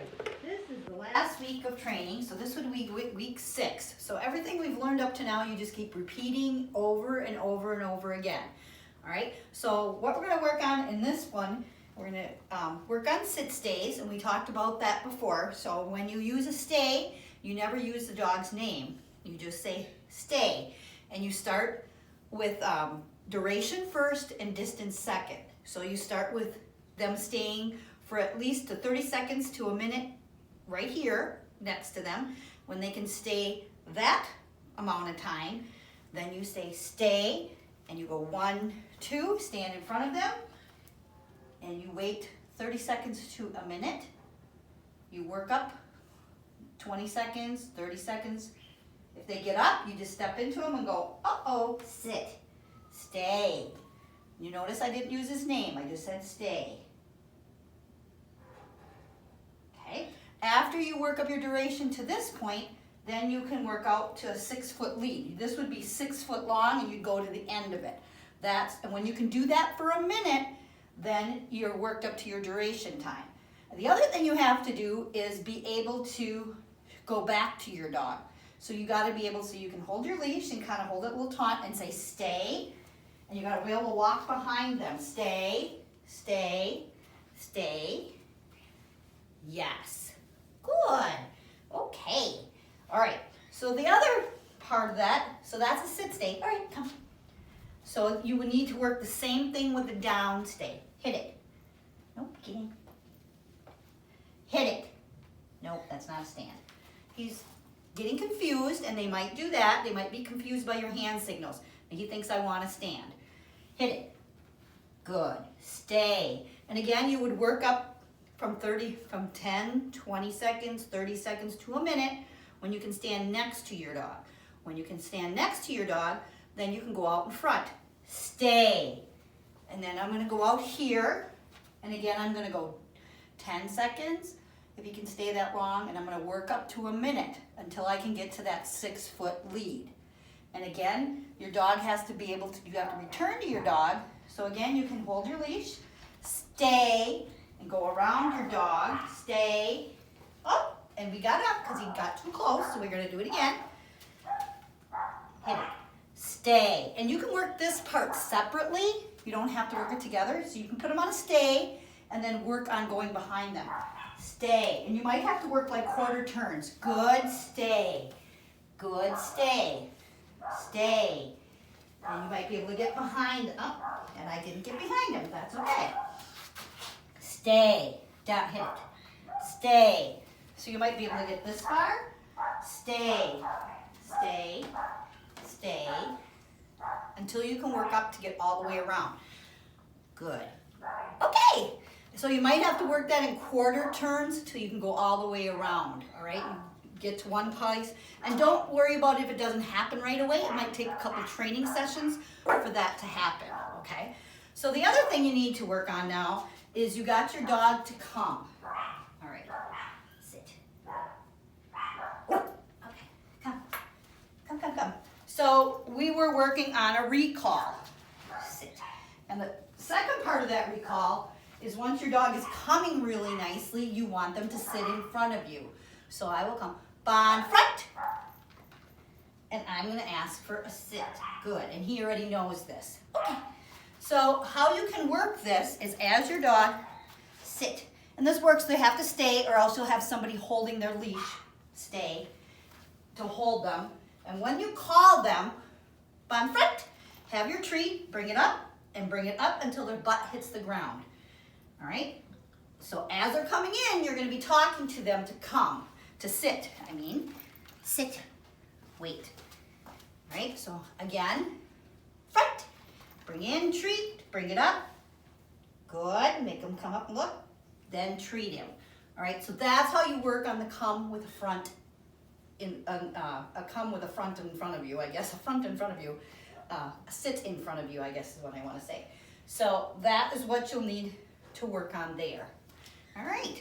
right, this is the last week of training, so this would be week 6. So everything we've learned up to now, you just keep repeating over and over and over again. All right, so what we're gonna work on in this one, we're gonna work on sit stays, and we talked about that before. So when you use a stay, you never use the dog's name. You just say stay, and you start with duration first and distance second. So you start with them staying for at least 30 seconds to a minute right here next to them. When they can stay that amount of time, then you say stay, and you go 1, 2, stand in front of them, and you wait 30 seconds to a minute. You work up 20 seconds, 30 seconds. If they get up, you just step into them and go, uh-oh, sit, stay. You notice I didn't use his name, I just said stay. Okay, after you work up your duration to this point, then you can work out to a 6-foot lead. This would be 6 foot long, and you'd go to the end of it. And when you can do that for a minute, then you're worked up to your duration time. And the other thing you have to do is be able to go back to your dog. So you gotta be able, so you can hold your leash and kind of hold it a little taut and say stay, and you gotta be able to walk behind them. Stay, stay, stay. Yes, good, okay. All right, so the other part of that, so that's a sit stay. All right, come. So you would need to work the same thing with the down stay. Hit it. Nope, get in. Hit it. Nope, that's not a stand. He's getting confused, and they might do that. They might be confused by your hand signals. And he thinks I want to stand. Hit it. Good. Stay. And again, you would work up from 10, 20 seconds, 30 seconds to a minute when you can stand next to your dog. When you can stand next to your dog, then you can go out in front. Stay. And then I'm going to go out here. And again, I'm going to go 10 seconds, if you can stay that long, and I'm going to work up to a minute until I can get to that 6-foot lead. And again, your dog has to be able to, you have to return to your dog. So again, you can hold your leash, stay, and go around your dog, stay. Oh, and we got up because he got too close, so we're going to do it again. Hit it. Stay. And you can work this part separately. You don't have to work it together. So you can put them on a stay and then work on going behind them. Stay. And you might have to work like quarter turns. Good, stay. Good, stay. Stay. And you might be able to get behind. Oh, and I didn't get behind him. That's okay. Stay. Down, hit it. Stay. So you might be able to get this far. Stay. Stay. Stay. Until you can work up to get all the way around. Good. Okay. So you might have to work that in quarter turns until you can go all the way around. All right. You get to one place. And don't worry about if it doesn't happen right away. It might take a couple training sessions for that to happen. Okay. So the other thing you need to work on now is you got your dog to come. All right. Sit. Okay. Come. Come, come, come. So we were working on a recall. Sit. And the second part of that recall is once your dog is coming really nicely, you want them to sit in front of you. So I will come, bon front, and I'm going to ask for a sit. Good, and he already knows this. Okay, so how you can work this is as your dog, sit. And this works, they have to stay, or else you'll have somebody holding their leash, stay, to hold them. And when you call them, bon front, have your treat, bring it up, and bring it up until their butt hits the ground. All right? So as they're coming in, you're going to be talking to them to come, to sit. Sit, wait. All right? So again, front, bring in, treat, bring it up. Good. Make them come up and look. Then treat him. All right? So that's how you work on the come with a front. A come with a front in front of you, I guess. A front in front of you. A sit in front of you, I guess is what I want to say. So that is what you'll need to work on there. All right.